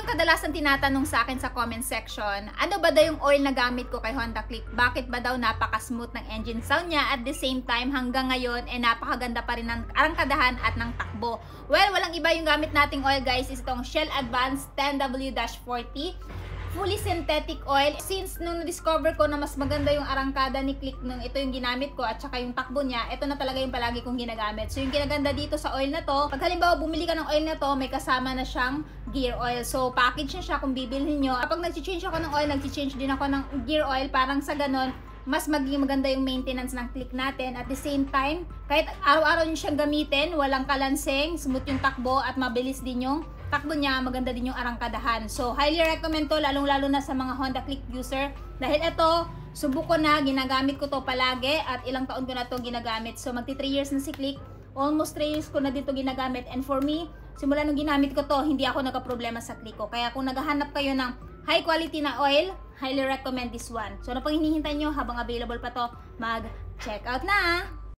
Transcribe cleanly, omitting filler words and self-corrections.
yung kadalasan tinatanong sa akin sa comment section, ano ba daw yung oil na gamit ko kay Honda Click? Bakit ba daw napaka-smooth ng engine sound niya at the same time hanggang ngayon napakaganda pa rin ng arangkadahan at ng takbo? Well, walang iba yung gamit nating oil guys, is itong Shell Advance 10W-40. Fully synthetic oil. Since nung na-discover ko na mas maganda yung arangkada ni Click nung ito yung ginamit ko at saka yung takbo niya, ito na talaga yung palagi kong ginagamit. So yung ginaganda dito sa oil na to, pag halimbawa bumili ka ng oil na to, may kasama na siyang gear oil. So package na siya kung bibilhin nyo. Kapag nag-change ako ng oil, nag-change din ako ng gear oil, parang sa ganon, mas magiging maganda yung maintenance ng Click natin. At the same time, kahit araw-araw nyo siyang gamitin, walang kalanseng, smooth yung takbo at mabilis din yung takbo niya, maganda din yung arangkadahan. So, highly recommend to, lalong-lalo na sa mga Honda Click user. Dahil ito, subok ko na, ginagamit ko to palagi at ilang taon ko na to ginagamit. So, magti 3 years na si Click. Almost 3 years ko na dito ginagamit. And for me, simula nung ginamit ko to, hindi ako nagka-problema sa Click ko. Kaya kung naghahanap kayo ng high quality na oil, highly recommend this one. So, ano pang hinihintay nyo habang available pa to, mag-check out na!